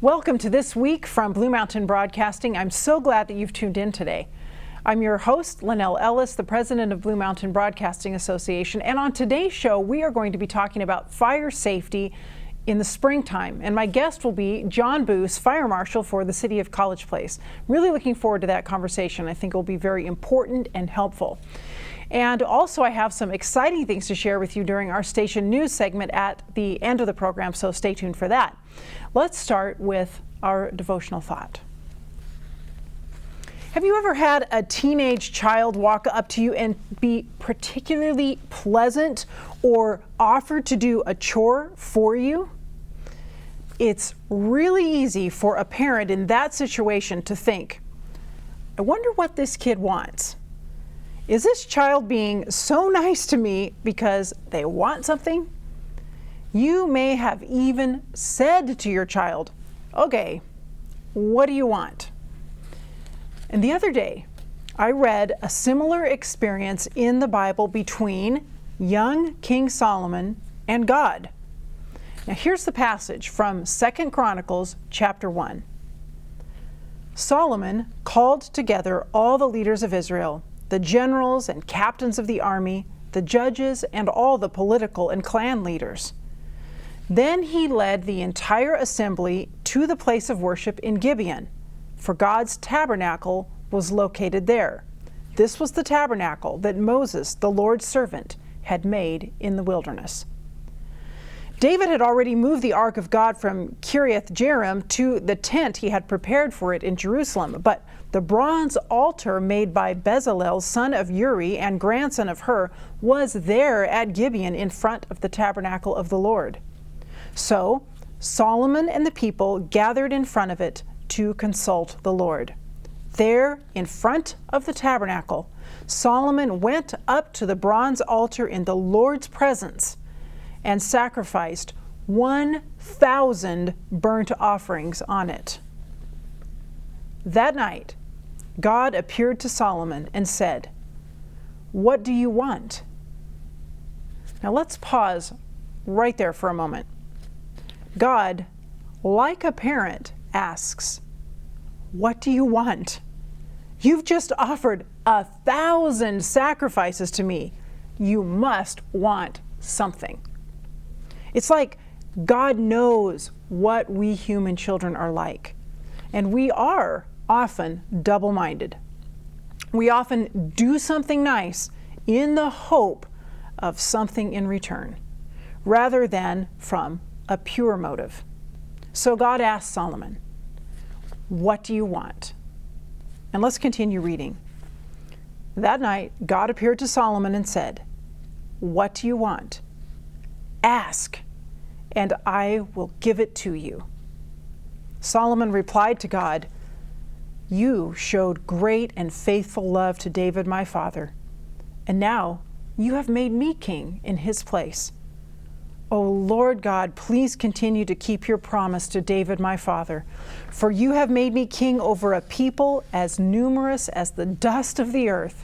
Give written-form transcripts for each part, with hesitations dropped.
Welcome to This Week from Blue Mountain Broadcasting. I'm so glad that you've tuned in today. I'm your host, Lynelle Ellis, the president of Blue Mountain Broadcasting Association. And on today's show, we are going to be talking about fire safety in the springtime. And my guest will be John Boose, fire marshal for the city of College Place. Really looking forward to that conversation. I think it will be very important and helpful. And also, I have some exciting things to share with you during our station news segment at the end of the program, so stay tuned for that. Let's start with our devotional thought. Have you ever had a teenage child walk up to you and be particularly pleasant or offer to do a chore for you? It's really easy for a parent in that situation to think, I wonder what this kid wants. Is this child being so nice to me because they want something? You may have even said to your child, okay, what do you want? And the other day, I read a similar experience in the Bible between young King Solomon and God. Now here's the passage from 2 Chronicles chapter 1. Solomon called together all the leaders of Israel, the generals and captains of the army, the judges, and all the political and clan leaders. Then he led the entire assembly to the place of worship in Gibeon, for God's tabernacle was located there. This was the tabernacle that Moses, the Lord's servant, had made in the wilderness. David had already moved the ark of God from Kiriath Jearim to the tent he had prepared for it in Jerusalem, but the bronze altar made by Bezalel, son of Uri and grandson of Hur, was there at Gibeon in front of the tabernacle of the Lord. So Solomon and the people gathered in front of it to consult the Lord. There, in front of the tabernacle, Solomon went up to the bronze altar in the Lord's presence and sacrificed 1,000 burnt offerings on it. That night, God appeared to Solomon and said, "What do you want?" Now let's pause right there for a moment. God, like a parent, asks, "What do you want? You've just offered 1,000 sacrifices to me. You must want something." It's like God knows what we human children are like, and we are often double-minded. We often do something nice in the hope of something in return, rather than from a pure motive. So God asked Solomon, "What do you want?" And let's continue reading. That night, God appeared to Solomon and said, "What do you want? Ask, and I will give it to you." Solomon replied to God, "You showed great and faithful love to David my father, and now you have made me king in his place. O Lord God, please continue to keep your promise to David my father, for you have made me king over a people as numerous as the dust of the earth.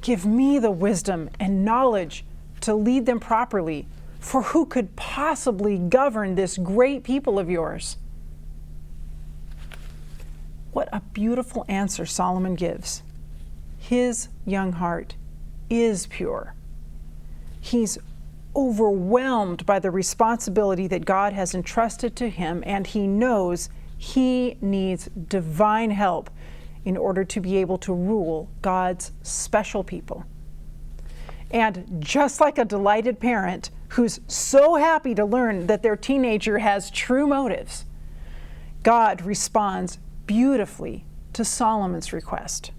Give me the wisdom and knowledge to lead them properly, for who could possibly govern this great people of yours?" What a beautiful answer Solomon gives. His young heart is pure. He's overwhelmed by the responsibility that God has entrusted to him, and he knows he needs divine help in order to be able to rule God's special people. And just like a delighted parent who's so happy to learn that their teenager has true motives, God responds beautifully to Solomon's request.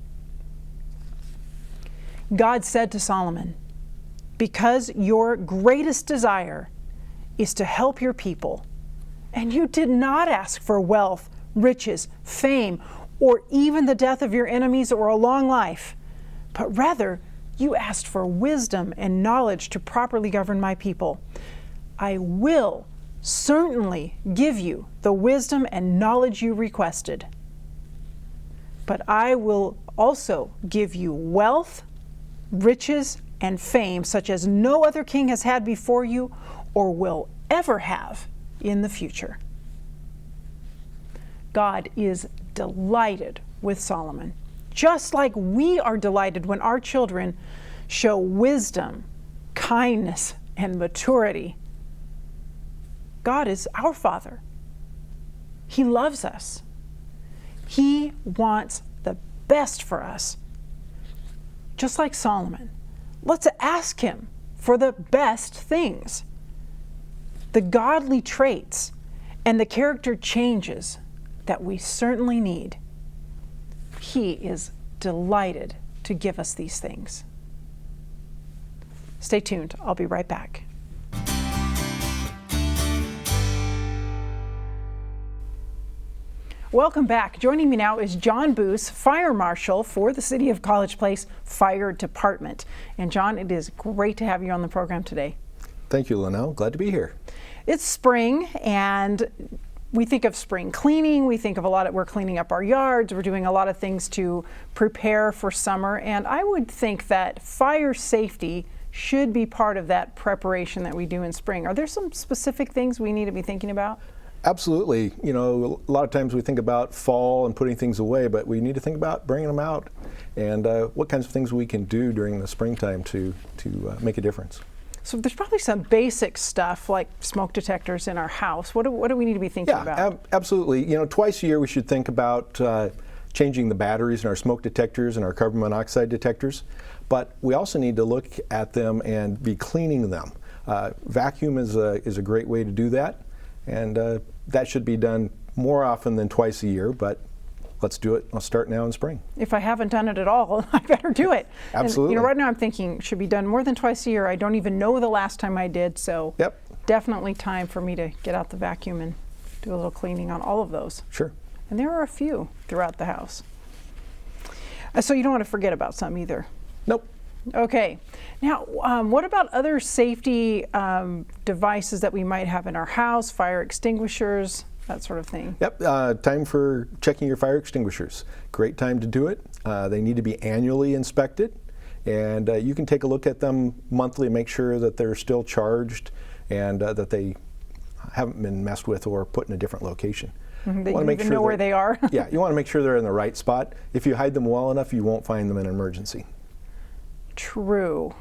God said to Solomon, "Because your greatest desire is to help your people, and you did not ask for wealth, riches, fame, or even the death of your enemies or a long life, but rather you asked for wisdom and knowledge to properly govern my people, I will certainly give you the wisdom and knowledge you requested. But I will also give you wealth, riches, and fame such as no other king has had before you or will ever have in the future." God is delighted with Solomon, just like we are delighted when our children show wisdom, kindness, and maturity. God is our Father. He loves us. He wants the best for us. Just like Solomon, let's ask him for the best things, the godly traits, and the character changes that we certainly need. He is delighted to give us these things. Stay tuned. I'll be right back. Welcome back. Joining me now is John Boose, Fire Marshal for the City of College Place Fire Department. And John, it is great to have you on the program today. Thank you, Lynelle. Glad to be here. It's spring, and we think of spring cleaning. We think of we're cleaning up our yards. We're doing a lot of things to prepare for summer. And I would think that fire safety should be part of that preparation that we do in spring. Are there some specific things we need to be thinking about? Absolutely. You know, a lot of times we think about fall and putting things away, but we need to think about bringing them out and what kinds of things we can do during the springtime to make a difference. So there's probably some basic stuff like smoke detectors in our house. What do we need to be thinking about? Absolutely. You know, twice a year we should think about changing the batteries in our smoke detectors and our carbon monoxide detectors, but we also need to look at them and be cleaning them. Vacuum is a great way to do that, and that should be done more often than twice a year, but let's do it. I'll start now in spring. If I haven't done it at all, I better do it. Absolutely. And, right now I'm thinking, should be done more than twice a year. I don't even know the last time I did, so definitely time for me to get out the vacuum and do a little cleaning on all of those. Sure. And there are a few throughout the house. So you don't want to forget about some either. Nope. Okay. Now, what about other safety devices that we might have in our house, fire extinguishers, that sort of thing? Yep. Time for checking your fire extinguishers. Great time to do it. They need to be annually inspected, and you can take a look at them monthly and make sure that they're still charged and that they haven't been messed with or put in a different location. That you even know where they are. Yeah, you want to make sure they're in the right spot. If you hide them well enough, you won't find them in an emergency. True.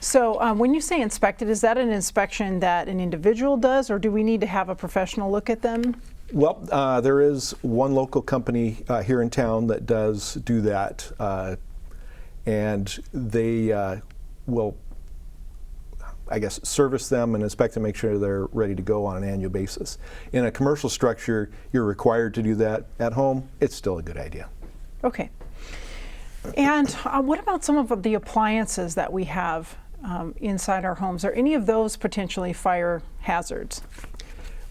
So when you say inspected, is that an inspection that an individual does, or do we need to have a professional look at them? Well, there is one local company here in town that does do that, and they will, I guess, service them and inspect them, make sure they're ready to go on an annual basis. In a commercial structure, you're required to do that. At home, it's still a good idea. Okay. And what about some of the appliances that we have inside our homes? Are any of those potentially fire hazards?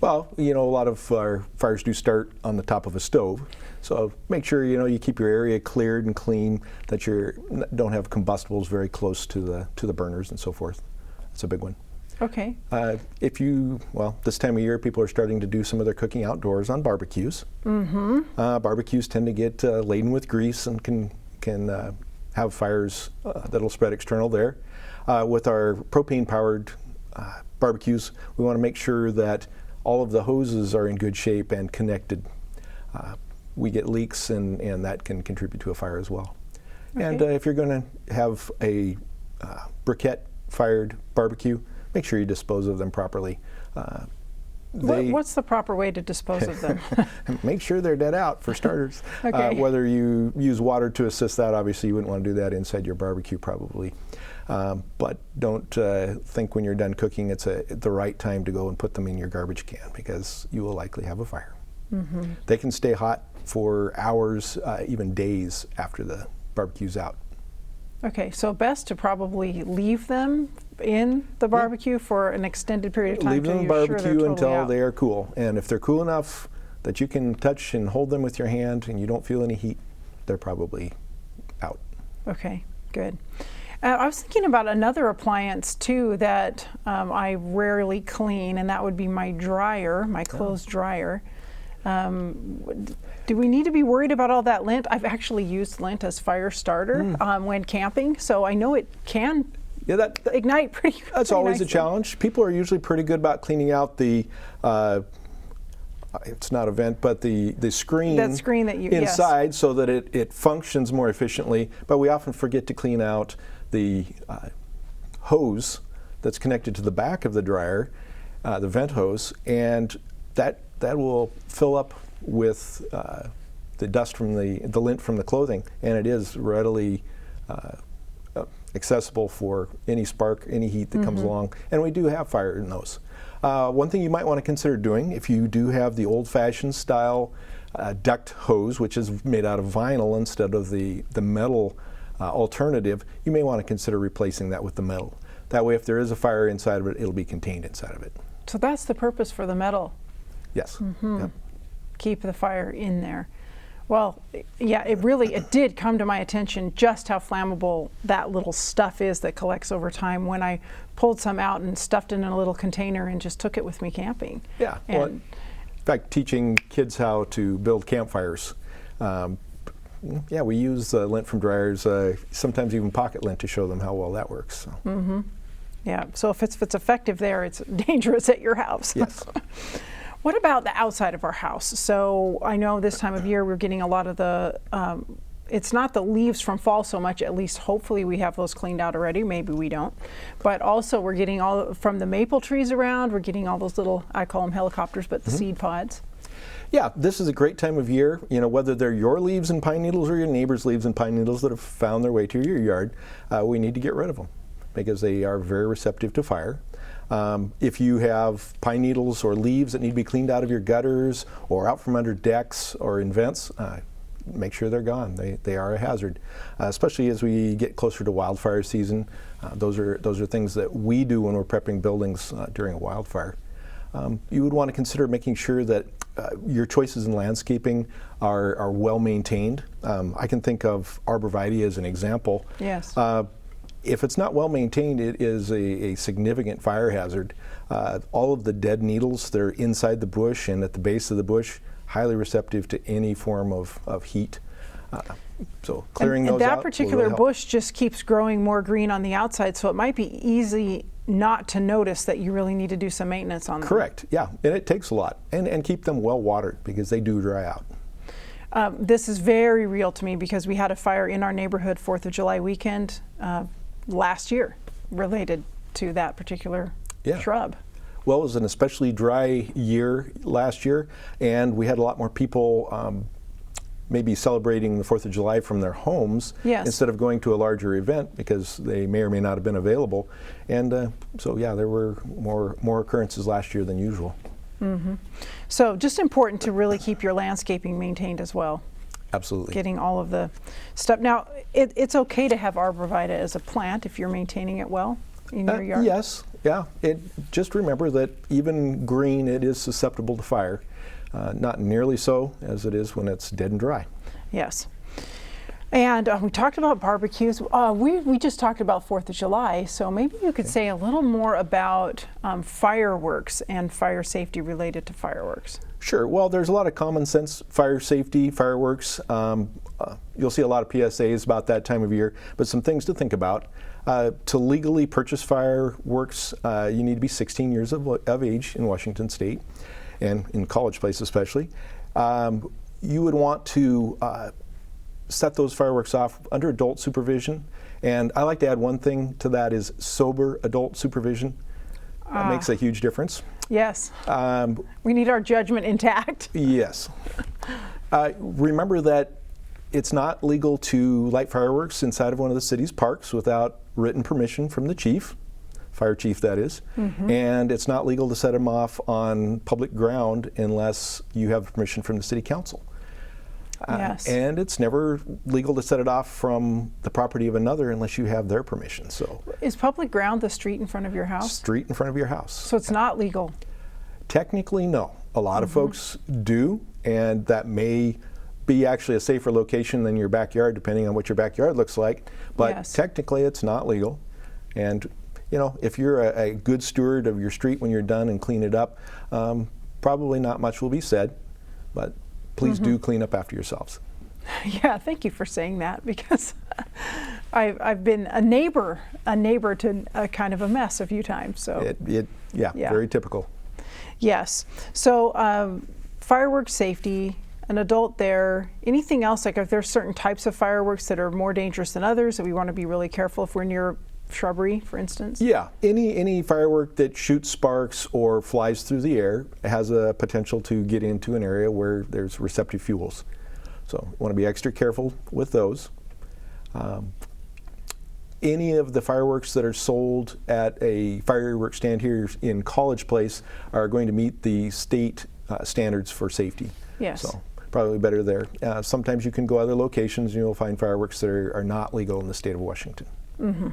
Well, you know, a lot of our fires do start on the top of a stove. So make sure, you know, you keep your area cleared and clean, that you don't have combustibles very close to the burners and so forth. That's a big one. Okay. This time of year, people are starting to do some of their cooking outdoors on barbecues. Mm-hmm. Barbecues tend to get laden with grease and can have fires that'll spread external there. With our propane-powered barbecues, we want to make sure that all of the hoses are in good shape and connected. We get leaks, and that can contribute to a fire as well. Okay. And if you're going to have a briquette-fired barbecue, make sure you dispose of them properly. What's the proper way to dispose of them? Make sure they're dead out, for starters. Okay. Whether you use water to assist that, obviously you wouldn't want to do that inside your barbecue probably. But don't think when you're done cooking it's the right time to go and put them in your garbage can, because you will likely have a fire. Mm-hmm. They can stay hot for hours, even days after the barbecue's out. Okay, so best to probably leave them in the barbecue for an extended period of time. Leave them in the barbecue until they are cool. And if they're cool enough that you can touch and hold them with your hand and you don't feel any heat, they're probably out. Okay, good. I was thinking about another appliance too that I rarely clean, and that would be my dryer, my clothes dryer. Do we need to be worried about all that lint? I've actually used lint as fire starter when camping, so I know it can ignite pretty That's always nicely. a challenge. People are usually pretty good about cleaning out the it's not a vent, but the screen, that screen that you inside, yes. so that it functions more efficiently. But we often forget to clean out the hose that's connected to the back of the dryer, the vent hose, and that will fill up with the dust from the lint from the clothing, and it is readily accessible for any spark, any heat that comes along, and we do have fire in those. One thing you might want to consider doing, if you do have the old-fashioned style duct hose, which is made out of vinyl instead of the metal alternative, you may want to consider replacing that with the metal. That way, if there is a fire inside of it, it'll be contained inside of it. So that's the purpose for the metal. Yes. Yep. Keep the fire in there. Well, yeah, it did come to my attention just how flammable that little stuff is that collects over time when I pulled some out and stuffed it in a little container and just took it with me camping. Yeah. Well, in fact, teaching kids how to build campfires. Yeah, we use lint from dryers, sometimes even pocket lint, to show them how well that works. So. Yeah, so if it's effective there, it's dangerous at your house. Yes. What about the outside of our house? So I know this time of year we're getting a lot of the, it's not the leaves from fall so much, at least hopefully we have those cleaned out already, maybe we don't. But also we're getting all from the maple trees around, we're getting all those little, I call them helicopters, but the seed pods. Yeah, this is a great time of year, whether they're your leaves and pine needles or your neighbor's leaves and pine needles that have found their way to your yard, we need to get rid of them because they are very receptive to fire. If you have pine needles or leaves that need to be cleaned out of your gutters or out from under decks or in vents, make sure they're gone. They are a hazard, especially as we get closer to wildfire season. Those are things that we do when we're prepping buildings during a wildfire. You would want to consider making sure that your choices in landscaping are well maintained. I can think of arborvitae as an example. Yes. If it's not well maintained, it is a significant fire hazard. All of the dead needles that are inside the bush and at the base of the bush, highly receptive to any form of heat. So clearing those out. And that particular bush just keeps growing more green on the outside, so it might be easy not to notice that you really need to do some maintenance on them. Correct, yeah, and it takes a lot. And keep them well watered because they do dry out. This is very real to me because we had a fire in our neighborhood 4th of July weekend last year related to that particular shrub. Well, it was an especially dry year last year, and we had a lot more people maybe celebrating the 4th of July from their homes instead of going to a larger event because they may or may not have been available. And so, yeah, there were more occurrences last year than usual. So just important to really keep your landscaping maintained as well. Absolutely. Getting all of the stuff. Now, it's okay to have arborvitae as a plant if you're maintaining it well in your yard? Yes, yeah. Just remember that even green, it is susceptible to fire. Not nearly so as it is when it's dead and dry. Yes. And we talked about barbecues. We just talked about 4th of July, so maybe you could say a little more about fireworks and fire safety related to fireworks. Sure. Well, there's a lot of common sense fire safety, fireworks. You'll see a lot of PSAs about that time of year, but some things to think about. To legally purchase fireworks, you need to be 16 years of age in Washington State, and in College Place especially. You would want to set those fireworks off under adult supervision. And I like to add one thing to that is sober adult supervision. That makes a huge difference. Yes. We need our judgment intact. Yes. Remember that it's not legal to light fireworks inside of one of the city's parks without written permission from the chief, fire chief that is, and it's not legal to set them off on public ground unless you have permission from the city council. Yes. And it's never legal to set it off from the property of another unless you have their permission. So, is public ground the street in front of your house? Street in front of your house. So it's not legal? Technically, no. A lot of folks do, and that may be actually a safer location than your backyard, depending on what your backyard looks like. But technically, it's not legal. And if you're a good steward of your street when you're done and clean it up, probably not much will be said. But please do clean up after yourselves. Yeah, thank you for saying that because I've been a neighbor to a kind of a mess a few times. So very typical. Yes. So fireworks safety, an adult there, anything else, like if there's certain types of fireworks that are more dangerous than others that we want to be really careful if we're near shrubbery, for instance? Yeah, any firework that shoots sparks or flies through the air has a potential to get into an area where there's receptive fuels. So you want to be extra careful with those. Any of the fireworks that are sold at a fireworks stand here in College Place are going to meet the state standards for safety. Yes. So probably better there. Sometimes you can go other locations and you'll find fireworks that are not legal in the state of Washington. Mm-hmm.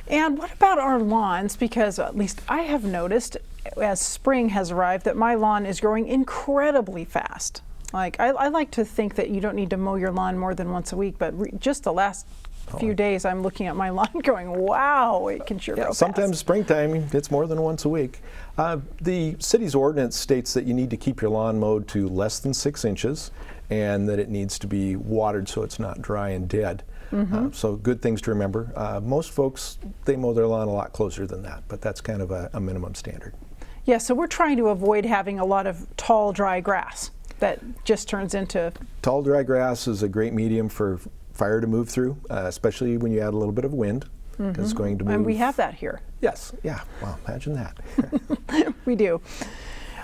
And what about our lawns? Because at least I have noticed as spring has arrived that my lawn is growing incredibly fast. Like I like to think that you don't need to mow your lawn more than once a week, but just the last few days I'm looking at my lawn going, wow, it can sure grow fast. Sometimes springtime it's more than once a week. The city's ordinance states that you need to keep your lawn mowed to less than 6 inches and that it needs to be watered so it's not dry and dead. Mm-hmm. So good things to remember. Most folks, they mow their lawn a lot closer than that, but that's kind of a minimum standard. Yeah, so we're trying to avoid having a lot of tall, dry grass that just turns into... Tall, dry grass is a great medium for fire to move through, especially when you add a little bit of wind, because it's going to move. And we have that here. Yes, yeah, well, imagine that. We do.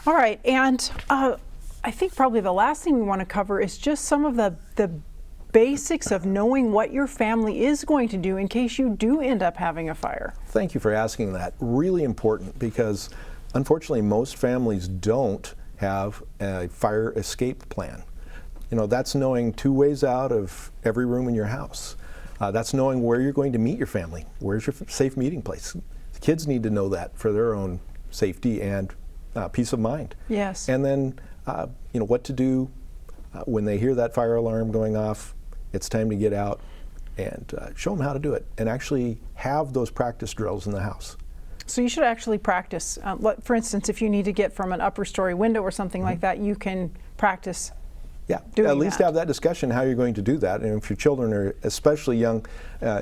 All right, and I think probably the last thing we want to cover is just some of the basics of knowing what your family is going to do in case you do end up having a fire. Thank you for asking that. Really important, because unfortunately most families don't have a fire escape plan. You know, that's knowing 2 ways out of every room in your house. That's knowing where you're going to meet your family. Where's your safe meeting place? The kids need to know that for their own safety and peace of mind. Yes. And then, you know, what to do when they hear that fire alarm going off. It's time to get out and show them how to do it and actually have those practice drills in the house. So you should actually practice. For instance, if you need to get from an upper story window or something like that, you can practice. Yeah, at least have that discussion how you're going to do that. And if your children are especially young,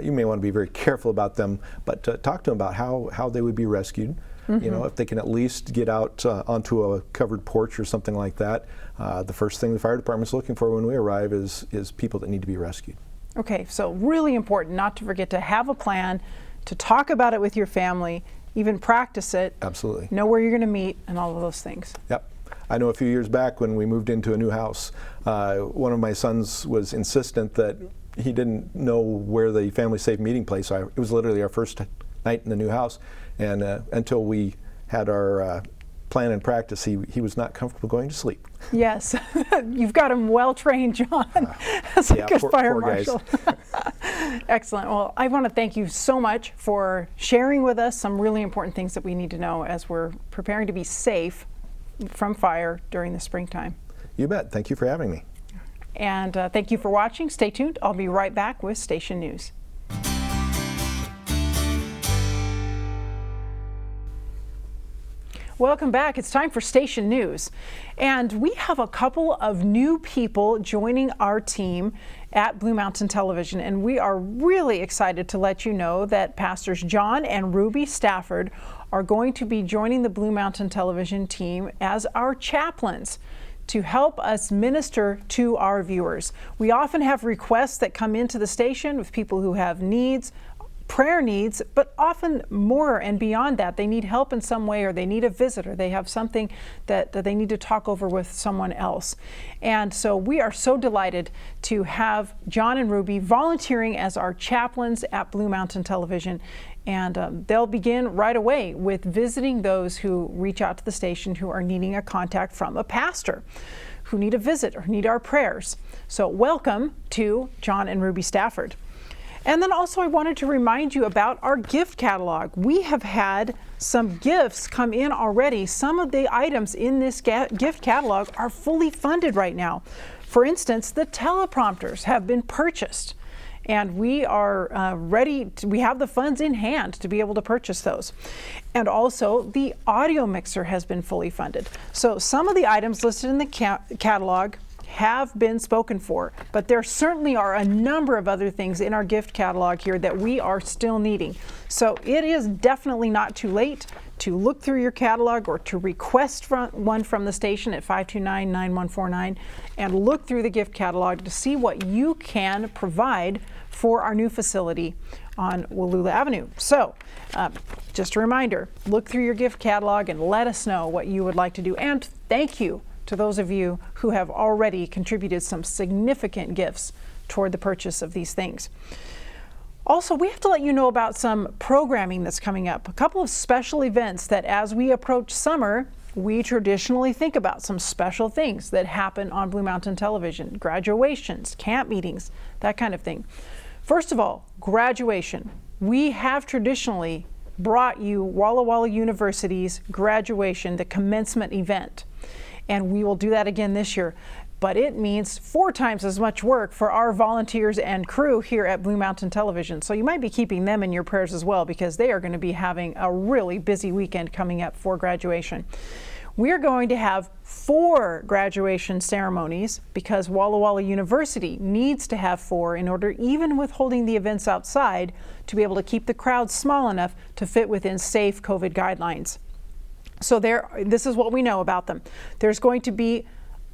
you may want to be very careful about them, but talk to them about how they would be rescued. Mm-hmm. You know, if they can at least get out onto a covered porch or something like that. The first thing the fire department's looking for when we arrive is people that need to be rescued. Okay, so really important not to forget to have a plan, to talk about it with your family, even practice it. Absolutely. Know where you're going to meet and all of those things. Yep. I know a few years back when we moved into a new house, one of my sons was insistent that he didn't know where the family safe meeting place. It was literally our first night in the new house, and until we had our plan and practice, he was not comfortable going to sleep. Yes, you've got him well trained, John. That's a good fire marshal. Excellent. Well, I want to thank you so much for sharing with us some really important things that we need to know as we're preparing to be safe from fire during the springtime. You bet. Thank you for having me. And thank you for watching. Stay tuned. I'll be right back with Station News. Welcome back. It's time for Station News. And we have a couple of new people joining our team at Blue Mountain Television. And we are really excited to let you know that Pastors John and Ruby Stafford are going to be joining the Blue Mountain Television team as our chaplains to help us minister to our viewers. We often have requests that come into the station with people who have needs, prayer needs, but often more and beyond that. They need help in some way, or they need a visitor. They have something that they need to talk over with someone else. And so we are so delighted to have John and Ruby volunteering as our chaplains at Blue Mountain Television. And they'll begin right away with visiting those who reach out to the station who are needing a contact from a pastor, who need a visit or need our prayers. So welcome to John and Ruby Stafford. And then also I wanted to remind you about our gift catalog. We have had some gifts come in already. Some of the items in this gift catalog are fully funded right now. For instance, the teleprompters have been purchased, and we are we have the funds in hand to be able to purchase those. And also the audio mixer has been fully funded. So some of the items listed in the catalog have been spoken for, but there certainly are a number of other things in our gift catalog here that we are still needing. So it is definitely not too late to look through your catalog or to request one from the station at 529-9149 and look through the gift catalog to see what you can provide for our new facility on Wallula Avenue. So just a reminder, look through your gift catalog and let us know what you would like to do. And thank you to those of you who have already contributed some significant gifts toward the purchase of these things. Also, we have to let you know about some programming that's coming up. A couple of special events that as we approach summer, we traditionally think about some special things that happen on Blue Mountain Television. Graduations, camp meetings, that kind of thing. First of all, graduation. We have traditionally brought you Walla Walla University's graduation, the commencement event. And we will do that again this year. But it means 4 times as much work for our volunteers and crew here at Blue Mountain Television. So you might be keeping them in your prayers as well, because they are going to be having a really busy weekend coming up for graduation. We're going to have 4 graduation ceremonies because Walla Walla University needs to have 4 in order, even with holding the events outside, to be able to keep the crowd small enough to fit within safe COVID guidelines. So this is what we know about them. There's going to be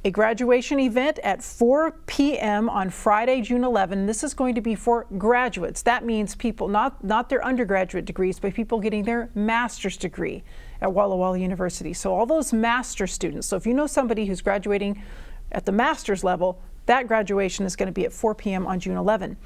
a graduation event at 4 p.m. on Friday, June 11. This is going to be for graduates. That means people, not their undergraduate degrees, but people getting their master's degree at Walla Walla University. So all those master's students. So if you know somebody who's graduating at the master's level, that graduation is going to be at 4 p.m. on June 11.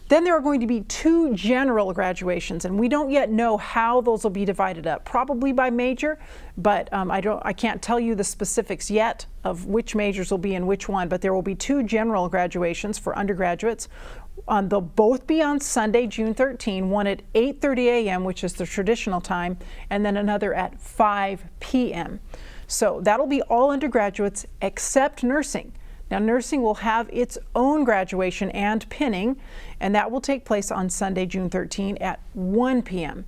Then there are going to be 2 general graduations, and we don't yet know how those will be divided up, probably by major, but I can't tell you the specifics yet of which majors will be in which one, but there will be 2 general graduations for undergraduates. They'll both be on Sunday, June 13, one at 8:30 a.m., which is the traditional time, and then another at 5 p.m. So that'll be all undergraduates except nursing. Now, nursing will have its own graduation and pinning, and that will take place on Sunday, June 13 at 1 p.m.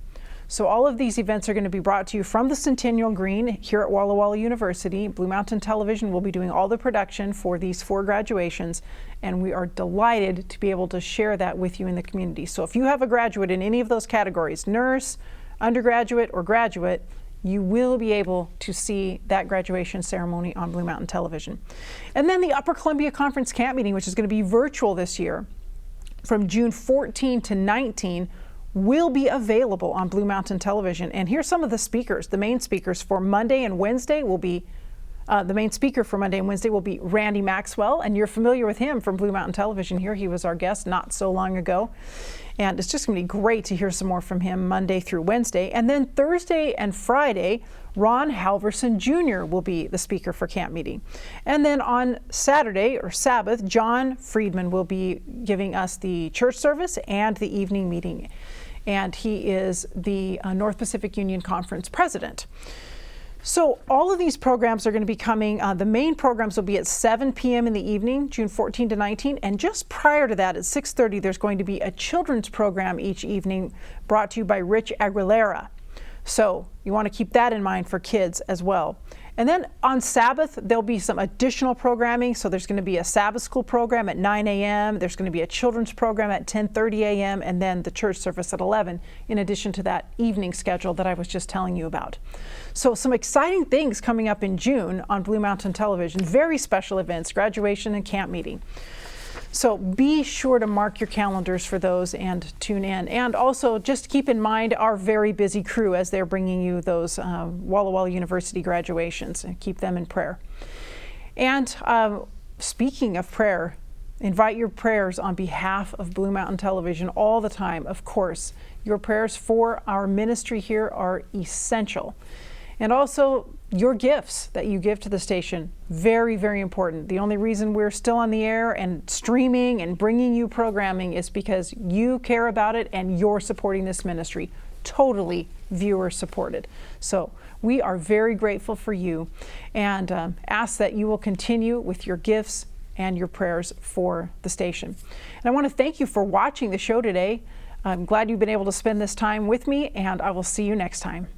So all of these events are going to be brought to you from the Centennial Green here at Walla Walla University. Blue Mountain Television will be doing all the production for these 4 graduations, and we are delighted to be able to share that with you in the community. So if you have a graduate in any of those categories, nurse, undergraduate, or graduate, you will be able to see that graduation ceremony on Blue Mountain Television. And then the Upper Columbia Conference Camp Meeting, which is going to be virtual this year, from June 14 to 19, will be available on Blue Mountain Television. And here's some of the speakers. The main speakers for Monday and Wednesday will be Randy Maxwell, and you're familiar with him from Blue Mountain Television here. He was our guest not so long ago. And it's just going to be great to hear some more from him Monday through Wednesday. And then Thursday and Friday, Ron Halverson Jr. will be the speaker for camp meeting. And then on Saturday or Sabbath, John Friedman will be giving us the church service and the evening meeting. And he is the North Pacific Union Conference president. So all of these programs are going to be coming. The main programs will be at 7 p.m. in the evening, June 14 to 19. And just prior to that, at 6:30, there's going to be a children's program each evening brought to you by Rich Aguilera. So you want to keep that in mind for kids as well. And then on Sabbath, there'll be some additional programming. So there's going to be a Sabbath school program at 9 a.m. There's going to be a children's program at 10:30 a.m. and then the church service at 11, in addition to that evening schedule that I was just telling you about. So some exciting things coming up in June on Blue Mountain Television. Very special events, graduation and camp meeting. So be sure to mark your calendars for those and tune in. And also just keep in mind our very busy crew as they're bringing you those Walla Walla University graduations, and keep them in prayer. And speaking of prayer, invite your prayers on behalf of Blue Mountain Television all the time. Of course, your prayers for our ministry here are essential. And also your gifts that you give to the station, very, very important. The only reason we're still on the air and streaming and bringing you programming is because you care about it and you're supporting this ministry. Totally viewer supported. So we are very grateful for you, and ask that you will continue with your gifts and your prayers for the station. And I want to thank you for watching the show today. I'm glad you've been able to spend this time with me, and I will see you next time.